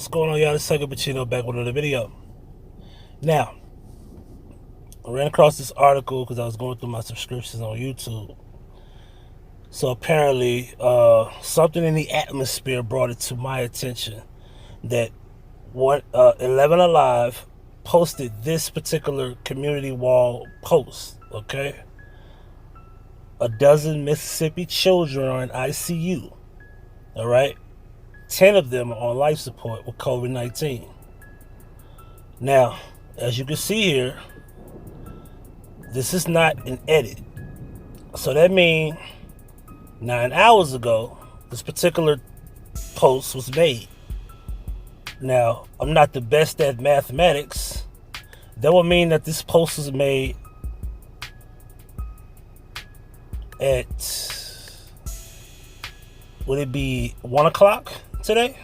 going on, y'all? This is Huggie Pacino back with another video. Now, I ran across this article because I was going through my subscriptions on YouTube. So apparently, something in the atmosphere brought it to my attention that 11 Alive posted this particular community wall post, okay? 12 Mississippi children are in ICU, all right? 10 of them are on life support with COVID-19. Now, as you can see here, this is not an edit. So that means 9 hours ago, this particular post was made. Now, I'm not the best at mathematics. That would mean that this post was made at, would it be 1 o'clock today?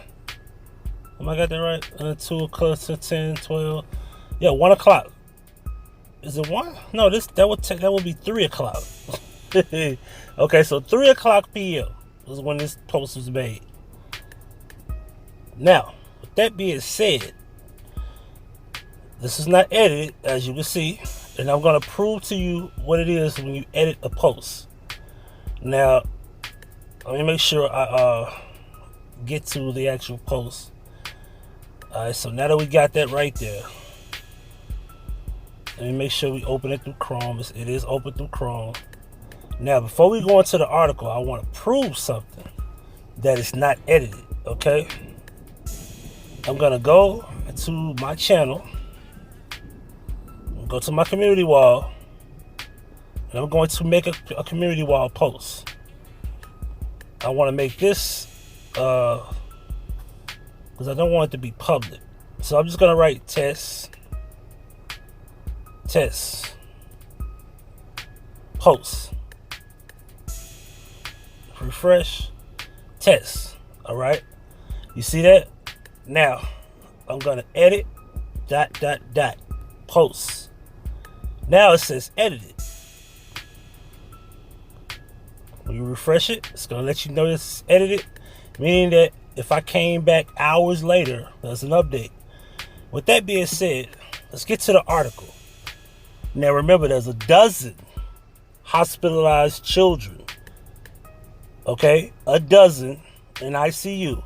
Am I got that right? 2 o'clock to 10, 12. Yeah, 1 o'clock. Is it 1? No, that would be 3 o'clock. Okay, so 3 o'clock p.m. was when this post was made. Now, with that being said, this is not edited, as you can see, and I'm going to prove to you what it is when you edit a post. Now, let me make sure I get to the actual post. Alright, so now that we got that right there, let me make sure we open it through Chrome. It is open through Chrome. Now, before we go into the article, I want to prove something that is not edited, okay? I'm going to go to my channel, go to my community wall, and I'm going to make a community wall post. I want to make this, because I don't want it to be public. So I'm just going to write test, post. Refresh, test. All right. You see that? Now, I'm going to edit, ... post. Now it says edited. When you refresh it, it's going to let you know it's edited, meaning that if I came back hours later, there's an update. With that being said, let's get to the article. Now remember, there's 12 hospitalized children. Okay, 12 in ICU.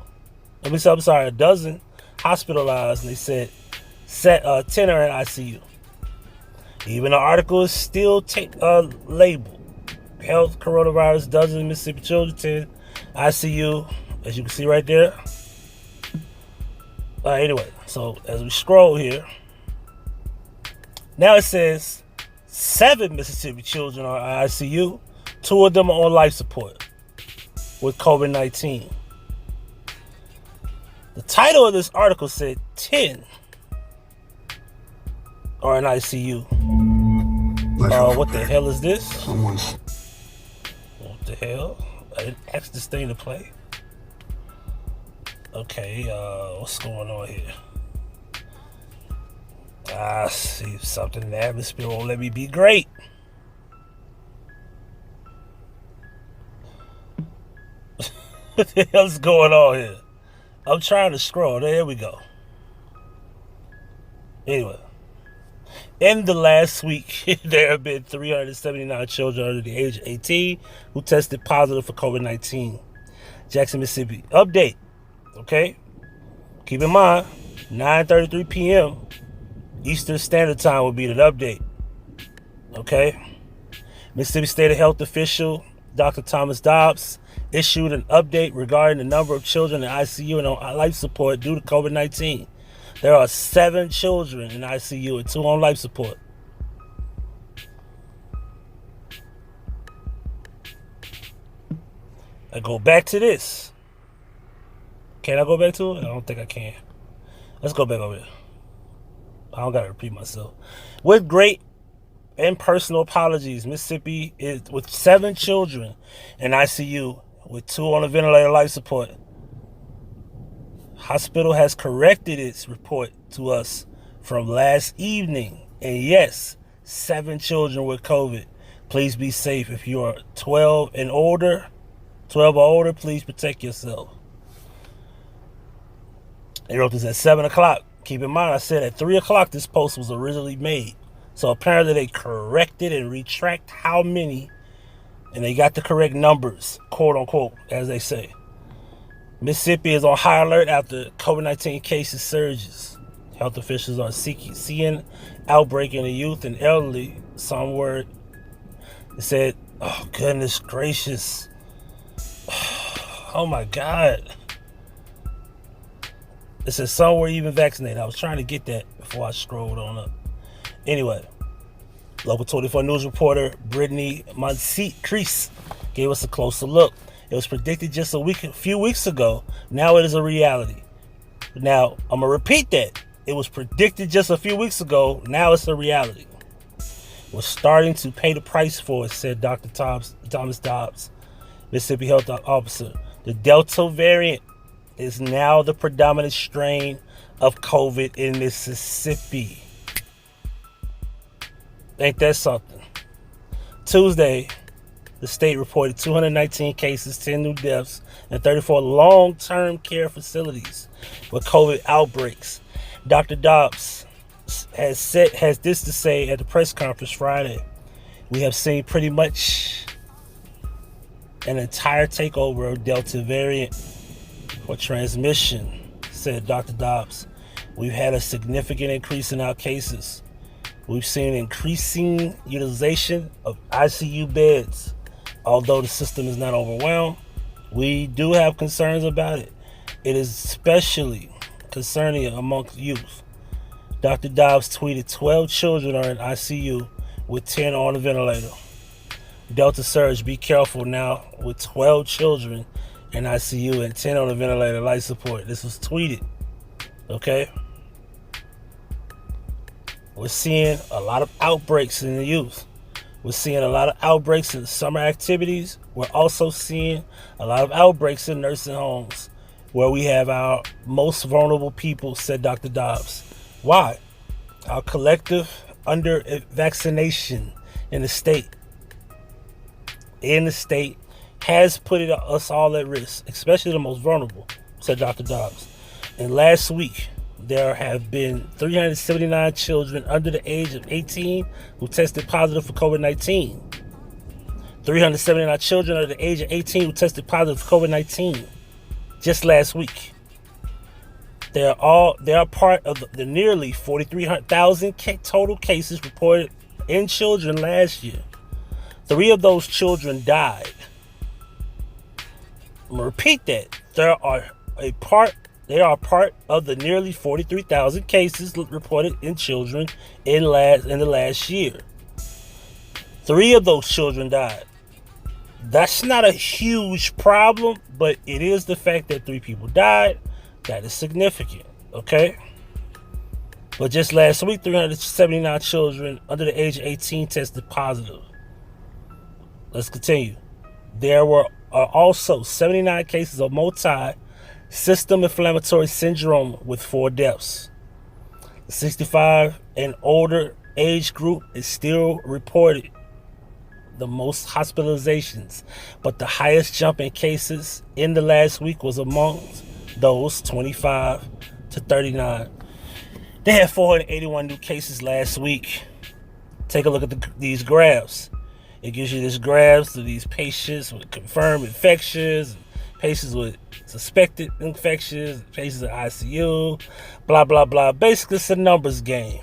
I'm sorry, 12 hospitalized, and they said 10 are in ICU. Even the article is still labeled health coronavirus, 12 Mississippi children, 10 ICU, as you can see right there. Anyway, so as we scroll here, now it says 7 Mississippi children are in ICU. 2 of them are on life support with COVID-19. The title of this article said 10 are in ICU. What the hell is this? What the hell? I didn't ask this thing to play. Okay, what's going on here? I see something in the atmosphere won't let me be great. What the hell's going on here? I'm trying to scroll. There we go. Anyway, in the last week, there have been 379 children under the age of 18 who tested positive for COVID-19. Jackson, Mississippi. Update. Okay? Keep in mind, 9:33 p.m. Eastern Standard Time will be the update. Okay? Mississippi State Health official Dr. Thomas Dobbs issued an update regarding the number of children in ICU and on life support due to COVID-19. There are 7 children in ICU and 2 on life support. I go back to this. Can I go back to it? I don't think I can. Let's go back over here. I don't got to repeat myself. With great and personal apologies, Mississippi is with 7 children in ICU with 2 on a ventilator life support. Hospital has corrected its report to us from last evening. And yes, 7 children with COVID. Please be safe. If you are 12 or older, please protect yourself. They wrote this at 7 o'clock. Keep in mind, I said at 3 o'clock this post was originally made. So apparently they corrected and retract how many, and they got the correct numbers, quote unquote, as they say. Mississippi is on high alert after COVID-19 cases surges. Health officials are seeing outbreak in the youth and elderly. Some word it said, oh goodness gracious. Oh my God. It says some were even vaccinated. I was trying to get that before I scrolled on up. Anyway, local 24 news reporter Brittany Montseat-Crease gave us a closer look. It was predicted just a few weeks ago. Now it is a reality. Now, I'm going to repeat that. It was predicted just a few weeks ago. Now it's a reality. We're starting to pay the price for it, said Dr. Thomas Dobbs, Mississippi Health Officer. The Delta variant is now the predominant strain of COVID in Mississippi. Ain't that something? Tuesday, the state reported 219 cases, 10 new deaths, and 34 long-term care facilities with COVID outbreaks. Dr. Dobbs has this to say at the press conference Friday. We have seen pretty much an entire takeover of Delta variant for transmission, said Dr. Dobbs. We've had a significant increase in our cases. We've seen increasing utilization of ICU beds. Although the system is not overwhelmed, we do have concerns about it. It is especially concerning amongst youth. Dr. Dobbs tweeted 12 children are in ICU with 10 on a ventilator. Delta surge, be careful now with 12 children in ICU and 10 on a ventilator, life support. This was tweeted. Okay? We're seeing a lot of outbreaks in the youth. We're seeing a lot of outbreaks in summer activities. We're also seeing a lot of outbreaks in nursing homes where we have our most vulnerable people, said Dr. Dobbs. Why? Our collective under vaccination in the state has put us all at risk, especially the most vulnerable, said Dr. Dobbs. And last week, there have been 379 children under the age of 18 who tested positive for COVID-19. 379 children under the age of 18 who tested positive for COVID-19 just last week. They are part of the nearly 43,000 total cases reported in children last year. 3 of those children died. I'm gonna repeat that. They are part of the nearly 43,000 cases reported in children in the last year. 3 of those children died. That's not a huge problem, but it is the fact that 3 people died. That is significant, okay? But just last week, 379 children under the age of 18 tested positive. Let's continue. There were also 79 cases of multi-system inflammatory syndrome with 4 deaths. The 65 and older age group is still reported the most hospitalizations, but the highest jump in cases in the last week was amongst those 25 to 39. They had 481 new cases last week. Take a look at these graphs. It gives you this graphs of these patients with confirmed infections, patients with suspected infections, patients in ICU, blah, blah, blah. Basically, it's a numbers game.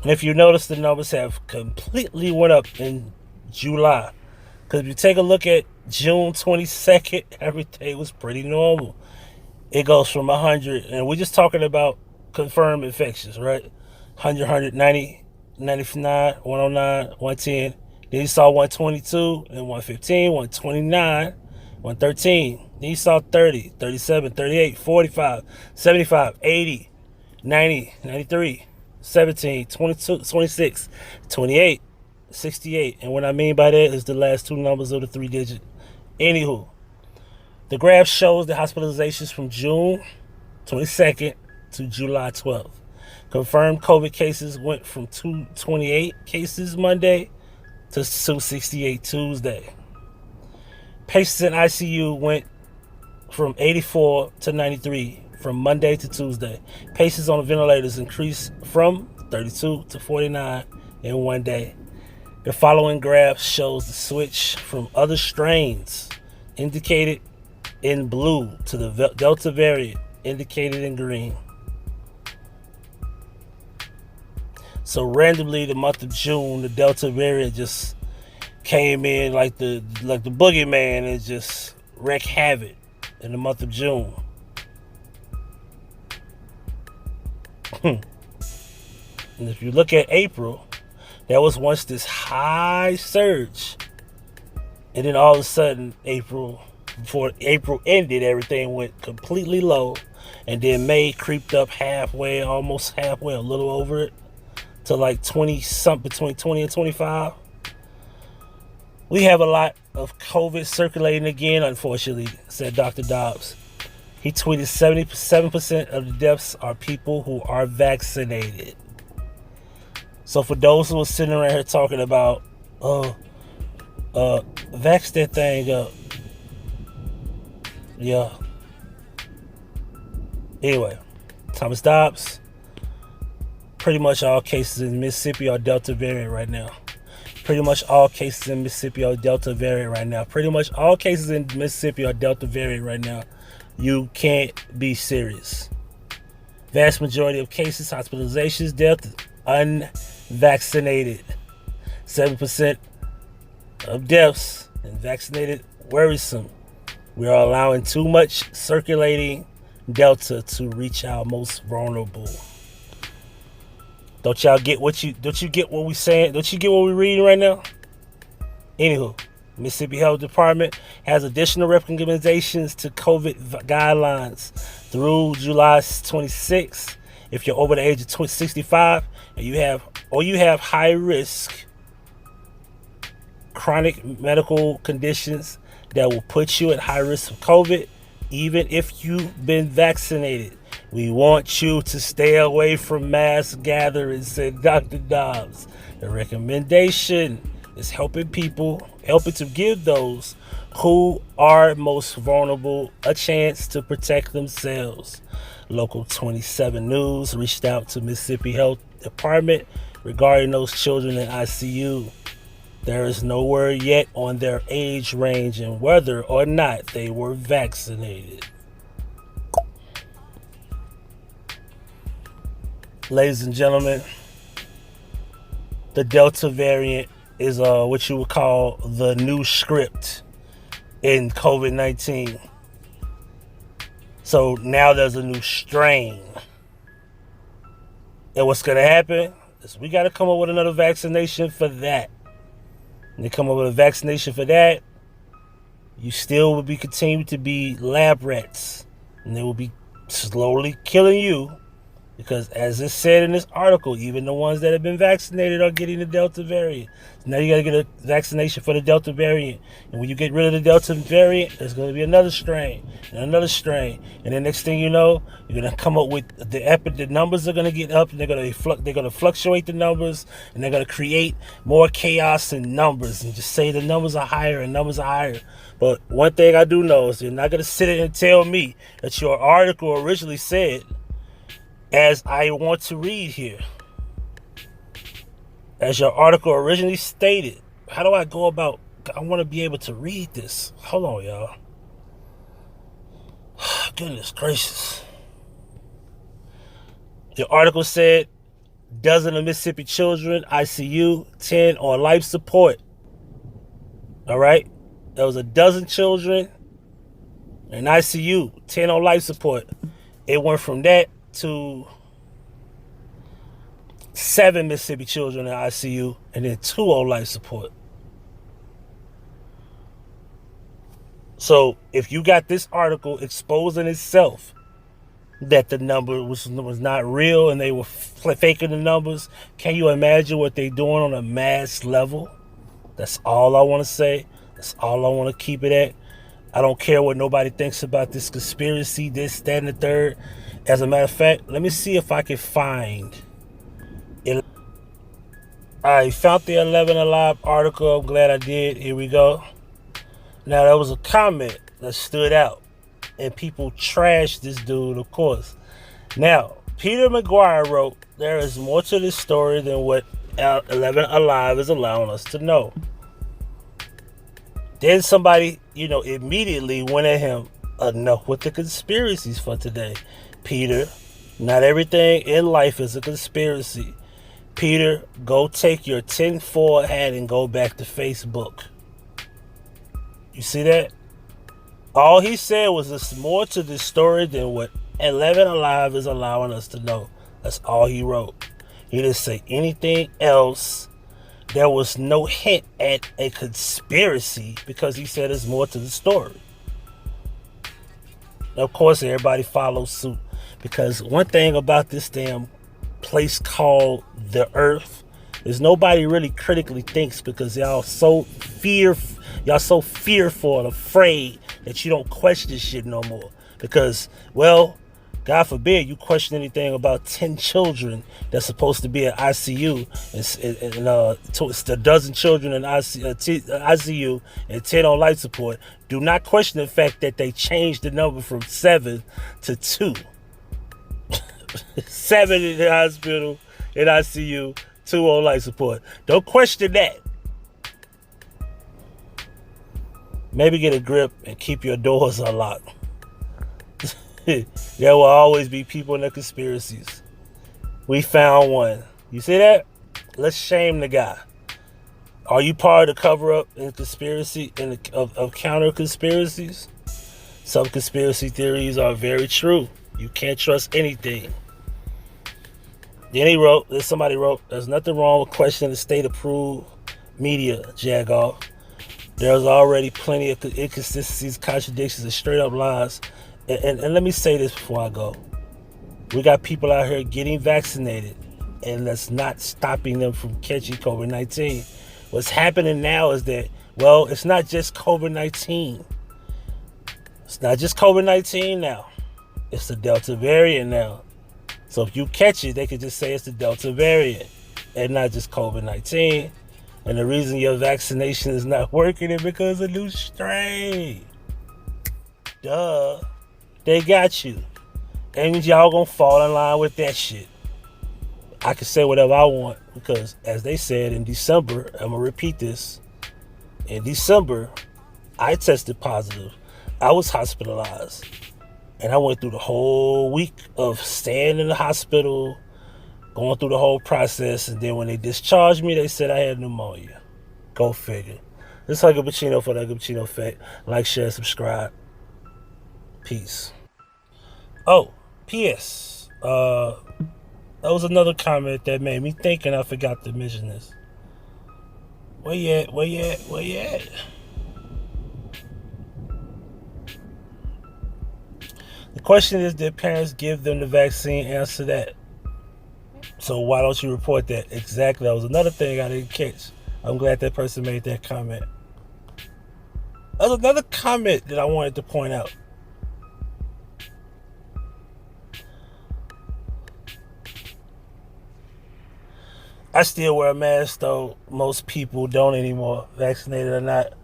And if you notice, the numbers have completely went up in July. Because if you take a look at June 22nd, everything was pretty normal. It goes from 100, and we're just talking about confirmed infections, right? 100, 190, 99, 109, 110. Then you saw 122 and 115, 129, 113. Then you saw 30, 37, 38, 45, 75, 80, 90, 93, 17, 22, 26, 28, 68. And what I mean by that is the last 2 numbers of the 3-digit. Anywho, the graph shows the hospitalizations from June 22nd to July 12th. Confirmed COVID cases went from 228 cases Monday to 268 Tuesday. Patients in ICU went from 84 to 93 from Monday to Tuesday. Patients on the ventilators increased from 32 to 49 in one day. The following graph shows the switch from other strains indicated in blue to the Delta variant indicated in green. So randomly, the month of June, the Delta variant just came in like the boogeyman and just wreaked havoc in the month of June. And if you look at April, there was once this high surge, and then all of a sudden, before April ended, everything went completely low, and then May creeped up halfway, almost halfway, a little over it, to like 20 something, between 20 and 25. We have a lot of COVID circulating again, unfortunately, said Dr. Dobbs. He tweeted 77% of the deaths are people who are vaccinated. So for those who are sitting around here talking about, vax that thing up. Yeah. Anyway, Thomas Dobbs. Pretty much all cases in Mississippi are Delta variant right now. Pretty much all cases in Mississippi are Delta variant right now. Pretty much all cases in Mississippi are Delta variant right now. You can't be serious. Vast majority of cases, hospitalizations, death, unvaccinated. 7% of deaths and vaccinated, worrisome. We are allowing too much circulating Delta to reach our most vulnerable. Don't you get what we saying? Don't you get what we're reading right now? Anywho, Mississippi Health Department has additional recommendations to COVID guidelines through July 26th. If you're over the age of 65 and you have high risk chronic medical conditions that will put you at high risk of COVID, even if you've been vaccinated. We want you to stay away from mass gatherings, said Dr. Dobbs. The recommendation is helping to give those who are most vulnerable a chance to protect themselves. Local 27 News reached out to Mississippi Health Department regarding those children in ICU. There is no word yet on their age range and whether or not they were vaccinated. Ladies and gentlemen, the Delta variant is what you would call the new script in COVID-19. So now there's a new strain. And what's going to happen is we got to come up with another vaccination for that. And they come up with a vaccination for that, you still will be continued to be lab rats. And they will be slowly killing you. Because as it said in this article, even the ones that have been vaccinated are getting the Delta variant. So now you got to get a vaccination for the Delta variant. And when you get rid of the Delta variant, there's going to be another strain and another strain. And then next thing you know, you're going to come up with the numbers are going to get up, and they're going to fluctuate the numbers, and they're going to create more chaos in numbers and just say the numbers are higher and numbers are higher. But one thing I do know is you're not going to sit in and tell me that your article originally said, as I want to read here, as your article originally stated. How do I go about? I want to be able to read this. Hold on, y'all. Goodness gracious. Your article said, dozen of Mississippi children, ICU, 10 on life support. All right? There was a dozen children in ICU, 10 on life support. It went from that to 7 Mississippi children in ICU and then 2 on life support. So if you got this article exposing itself that the number was not real and they were faking the numbers, can you imagine what they're doing on a mass level? That's all I want to say. That's all I want to keep it at. I don't care what nobody thinks about this conspiracy, this, that, and the third. As a matter of fact, let me see if I can find it. I found the 11 Alive article. I'm glad I did. Here we go. Now, there was a comment that stood out. and people trash this dude, of course. Now, Peter McGuire wrote, there is more to this story than what 11 Alive is allowing us to know. Then somebody, immediately went at him. Enough with the conspiracies for today. Peter, not everything in life is a conspiracy. Peter, go take your tinfoil hat and go back to Facebook. You see that? All he said was there's more to this story than what 11 Alive is allowing us to know. That's all he wrote. He didn't say anything else. There was no hint at a conspiracy because he said there's more to the story. Of course, everybody follows suit because one thing about this damn place called the Earth is nobody really critically thinks because y'all so fearful and afraid that you don't question this shit no more. Because, well, God forbid you question anything about 10 children that's supposed to be at ICU and it's a dozen children in ICU and 10 on life support. Do not question the fact that they changed the number from 7 to 2. 7 in the hospital, in ICU, 2 on life support. Don't question that. Maybe get a grip and keep your doors unlocked. There will always be people in the conspiracies. We found one. You see that? Let's shame the guy. Are you part of the cover-up and conspiracy and of counter conspiracies? Some conspiracy theories are very true. You can't trust anything. Then somebody wrote, there's nothing wrong with questioning the state-approved media, Jagoff. There's already plenty of inconsistencies, contradictions, and straight-up lies. And let me say this before I go. We got people out here getting vaccinated, and that's not stopping them from catching COVID-19. What's happening now is that, well, it's not just COVID-19. It's not just COVID-19 now. It's the Delta variant now. So if you catch it, they could just say it's the Delta variant and not just COVID-19. And the reason your vaccination is not working is because of a new strain. Duh. They got you. And y'all gonna fall in line with that shit. I can say whatever I want because, as they said in December, I'm gonna repeat this. In December, I tested positive. I was hospitalized. And I went through the whole week of staying in the hospital, going through the whole process. And then when they discharged me, they said I had pneumonia. Go figure. This is Huggie Pacino for the Huggie Pacino Effect. Like, share, subscribe. Peace. Oh, P.S. That was another comment that made me think, and I forgot to mention this. Where you at? The question is, did parents give them the vaccine? Answer that. So why don't you report that? Exactly. That was another thing I didn't catch. I'm glad that person made that comment. That was another comment that I wanted to point out. I still wear a mask, though most people don't anymore, vaccinated or not.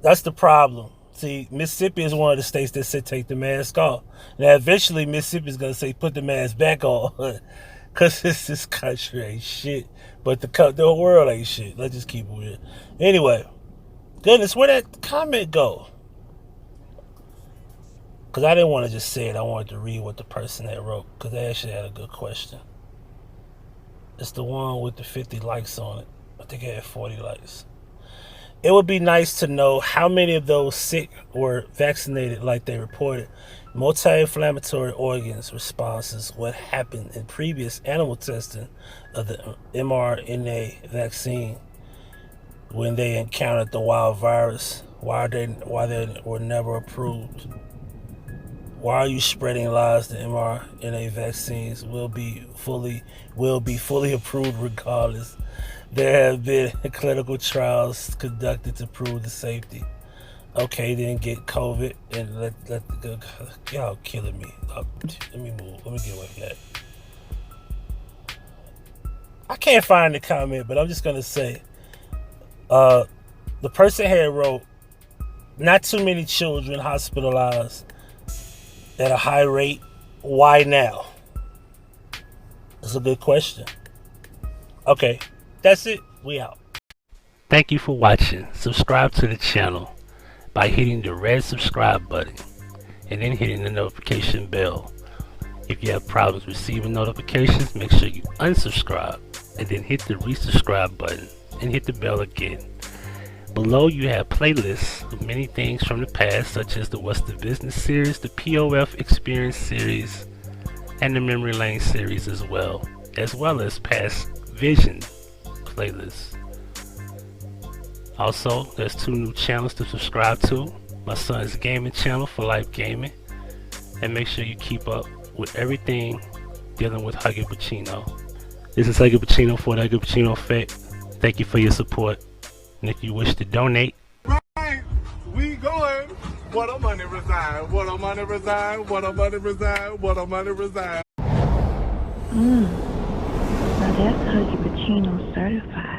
That's the problem. See, Mississippi is one of the states that said take the mask off. Now, eventually, Mississippi is going to say put the mask back on. Because this country ain't shit. But the world ain't shit. Let's just keep it weird. Anyway, goodness, where'd that comment go? Because I didn't want to just say it. I wanted to read what the person that wrote. Because they actually had a good question. It's the one with the 50 likes on it. I think it had 40 likes. It would be nice to know how many of those sick were vaccinated like they reported. Multi-inflammatory organs responses, what happened in previous animal testing of the mRNA vaccine when they encountered the wild virus. Why they were never approved. Why are you spreading lies? The mRNA vaccines will be fully approved regardless. There have been clinical trials conducted to prove the safety. Okay, then get COVID and let y'all killing me. Let me move. Let me get away from that. I can't find the comment, but I'm just gonna say, the person had wrote, not too many children hospitalized at a high rate. Why now? That's a good question. Okay, that's it. We out. Thank you for watching. Subscribe to the channel by hitting the red subscribe button and then hitting the notification bell. If you have problems receiving notifications, make sure you unsubscribe and then hit the resubscribe button and hit the bell again. Below you have playlists of many things from the past, such as the What's the Business series, the POF Experience series, and the Memory Lane series as well as past Vision playlists. Also, there's 2 new channels to subscribe to. My son's gaming channel, For Life Gaming, and make sure you keep up with everything dealing with Huggie Pacino. This is Huggie Pacino for the Huggie Pacino Effect. Thank you for your support. And if you wish to donate, right, we going. What a money reside, what a money reside, what a money reside, what a money reside. Now that's Huggie Pacino certified.